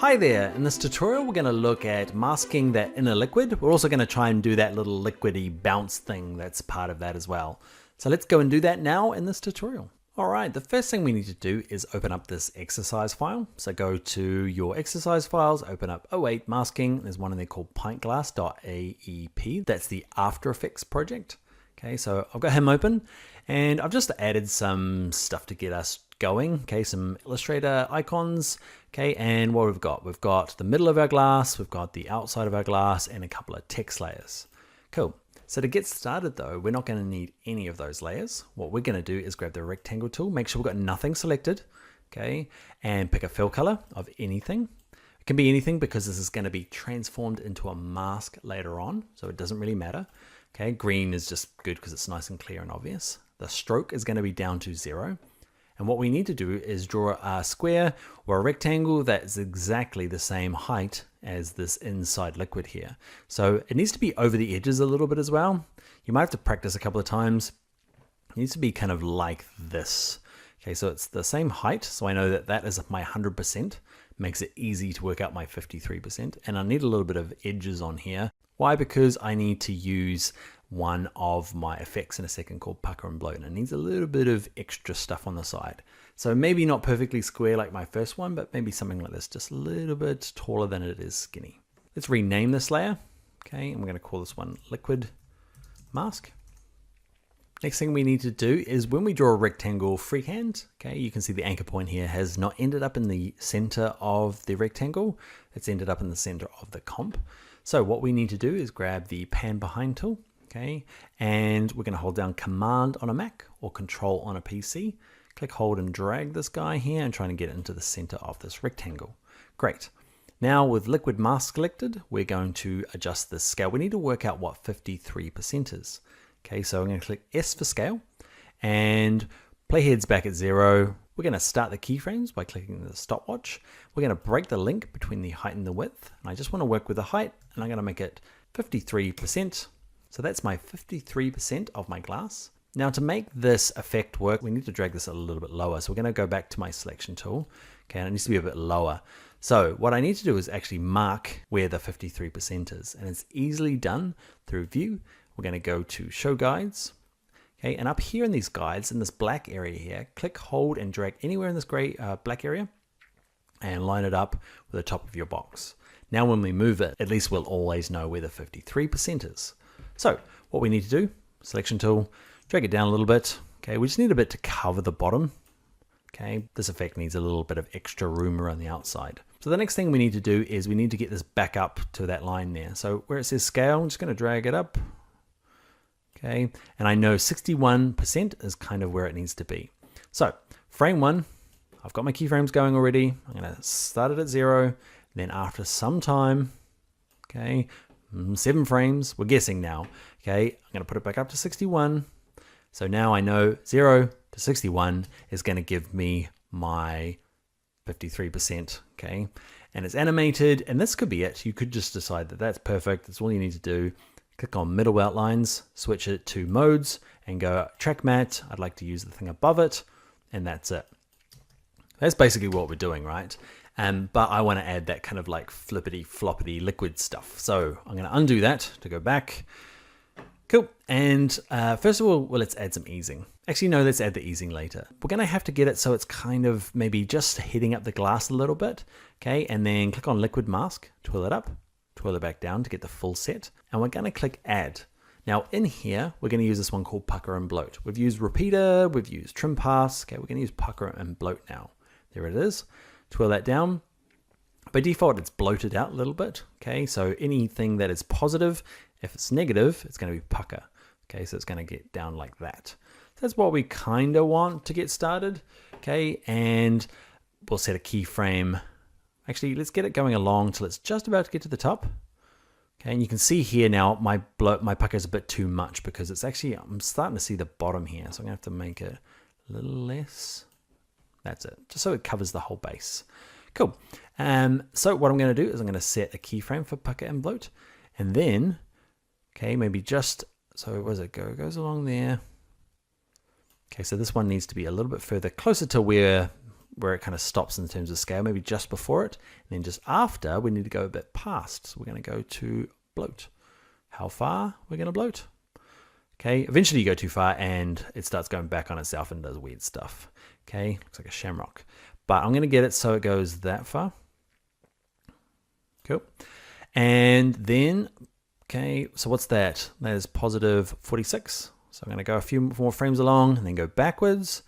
Hi there, in this tutorial we're going to look at masking that inner liquid. We're also going to try and do that little liquidy bounce thing that's part of that as well. So let's go and do that now in this tutorial. Alright, the first thing we need to do is open up this exercise file. So go to your exercise files, open up 08 masking. There's one in there called pintglass.aep. That's the After Effects project. Okay, so I've got him open and I've just added some stuff to get us going. Okay, some Illustrator icons. Okay, and what we've got the middle of our glass, we've got the outside of our glass, and a couple of text layers. Cool. So to get started though, we're not going to need any of those layers. What we're going to do is grab the rectangle tool, make sure we've got nothing selected, okay, and pick a fill color of anything. It can be anything because this is going to be transformed into a mask later on, so it doesn't really matter. Okay, green is just good because it's nice and clear and obvious. The stroke is going to be down to 0. And what we need to do is draw a square or a rectangle that's exactly the same height as this inside liquid here. So it needs to be over the edges a little bit as well. You might have to practice a couple of times. It needs to be kind of like this. Okay, so it's the same height. So I know that that is my 100%. Makes it easy to work out my 53%. And I need a little bit of edges on here. Why? Because I need to use one of my effects in a second called pucker and bloat, and it needs a little bit of extra stuff on the side. So maybe not perfectly square like my first one, but maybe something like this, just a little bit taller than it is skinny. Let's rename this layer. Okay, and we're going to call this one liquid mask. Next thing we need to do is when we draw a rectangle freehand, okay, you can see the anchor point here has not ended up in the center of the rectangle. It's ended up in the center of the comp. So what we need to do is grab the pan behind tool. Okay, and we're going to hold down Command on a Mac or Control on a PC. Click, hold, and drag this guy here and trying to get it into the center of this rectangle. Great. Now with liquid mask selected, we're going to adjust the scale. We need to work out what 53% is. Okay, so I'm going to click S for scale and playhead's back at 0. We're going to start the keyframes by clicking the stopwatch. We're going to break the link between the height and the width. And I just want to work with the height and I'm going to make it 53%. So that's my 53% of my glass. Now to make this effect work, we need to drag this a little bit lower. So we're going to go back to my selection tool. Okay, and it needs to be a bit lower. So what I need to do is actually mark where the 53% is. And it's easily done through View. We're going to go to Show Guides. Okay, and up here in these guides, in this black area here, click, hold, and drag anywhere in this gray black area and line it up with the top of your box. Now when we move it, at least we'll always know where the 53% is. So what we need to do, selection tool, drag it down a little bit. Okay, we just need a bit to cover the bottom. Okay, this effect needs a little bit of extra room around the outside. So the next thing we need to do is we need to get this back up to that line there. So where it says scale, I'm just going to drag it up. Okay, and I know 61% is kind of where it needs to be. So frame 1, I've got my keyframes going already. I'm going to start it at 0. Then after some time, okay, 7 frames, we're guessing now. Okay, I'm going to put it back up to 61. So now I know 0 to 61 is going to give me my 53%. Okay, and it's animated, and this could be it. You could just decide that that's perfect. That's all you need to do. Click on middle outlines, switch it to modes, and go track matte. I'd like to use the thing above it, and that's it. That's basically what we're doing, right? But I want to add that kind of like flippity floppity liquid stuff. So I'm going to undo that to go back. Cool. And first of all, well, let's add some easing. Actually, no, let's add the easing later. We're going to have to get it so it's kind of maybe just heading up the glass a little bit. Okay. And then click on liquid mask, twirl it up, twirl it back down to get the full set. And we're going to click add. Now in here, we're going to use this one called pucker and bloat. We've used repeater, we've used trim pass. Okay. We're going to use pucker and bloat now. There it is. Twirl that down. By default, it's bloated out a little bit. Okay, so anything that is positive, if it's negative, it's going to be pucker. Okay, so it's going to get down like that. That's what we kind of want to get started. Okay, and we'll set a keyframe. Actually, let's get it going along till it's just about to get to the top. Okay, and you can see here now my pucker is a bit too much because it's actually, I'm starting to see the bottom here. So I'm going to have to make it a little less. That's it, just so it covers the whole base. Cool. So what I'm going to do is I'm going to set a keyframe for pucker and bloat. And then, okay, maybe just, so where does it go? It goes along there. Okay, so this one needs to be a little bit further, closer to where where it kind of stops in terms of scale, maybe just before it. And then just after, we need to go a bit past. So we're going to go to bloat. How far we're going to bloat? Okay, eventually you go too far and it starts going back on itself and does weird stuff. Okay, looks like a shamrock. But I'm going to get it so it goes that far. Cool. And then, okay, so what's that? That is positive 46. So I'm going to go a few more frames along and then go backwards.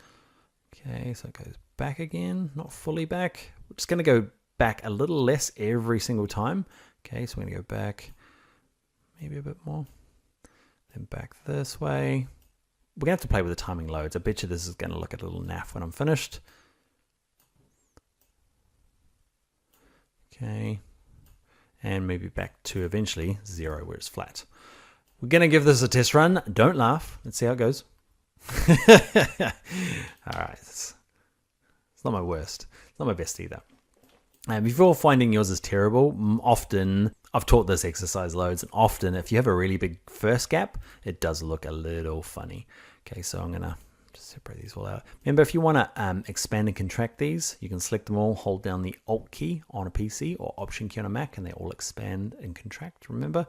Okay, so it goes back again, not fully back. We're just going to go back a little less every single time. Okay, so we're going to go back maybe a bit more. Then back this way. We're going to have to play with the timing loads. I bet you this is going to look a little naff when I'm finished. Okay. And maybe back to eventually 0 where it's flat. We're going to give this a test run. Don't laugh. Let's see how it goes. All right. It's not my worst. It's not my best either. If you're finding yours is terrible, often, I've taught this exercise loads, and often if you have a really big first gap, it does look a little funny. Okay, so I'm going to just separate these all out. Remember, if you want to expand and contract these, you can select them all, hold down the Alt key on a PC or Option key on a Mac, and they all expand and contract, remember?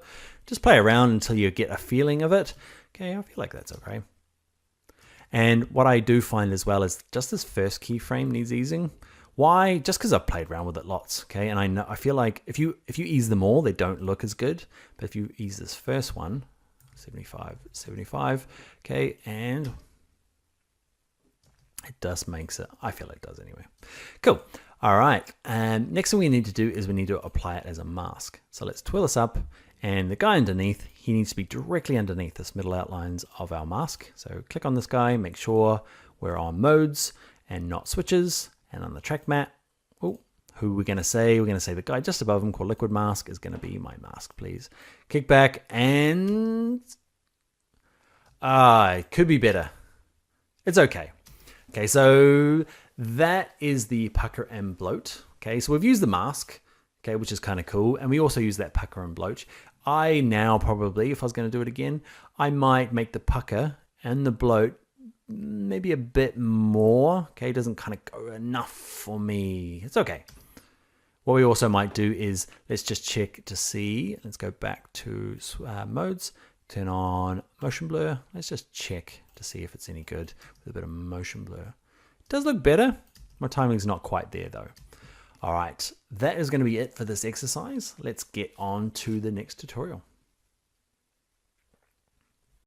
Just play around until you get a feeling of it. Okay, I feel like that's okay. And what I do find as well is just this first keyframe needs easing. Why? Just because I've played around with it lots, okay? And I feel like if you ease them all, they don't look as good. But if you ease this first one, 75, 75, okay, and it just makes it, I feel it does anyway. Cool. All right, and next thing we need to do is we need to apply it as a mask. So let's twirl this up, and the guy underneath, he needs to be directly underneath this middle outlines of our mask. So click on this guy, make sure we're on modes and not switches. And on the track mat, who we're going to say? We're going to say the guy just above him called Liquid Mask is going to be my mask, please. Kick back and... it could be better. It's okay. Okay, so that is the pucker and bloat. Okay, so we've used the mask, okay, which is kind of cool. And we also use that pucker and bloat. I now probably, if I was going to do it again, I might make the pucker and the bloat maybe a bit more. Okay, it doesn't kind of go enough for me. It's okay. What we also might do is let's just check to see. Let's go back to modes, turn on motion blur. Let's just check to see if it's any good with a bit of motion blur. It does look better. My timing's not quite there though. All right, that is going to be it for this exercise. Let's get on to the next tutorial.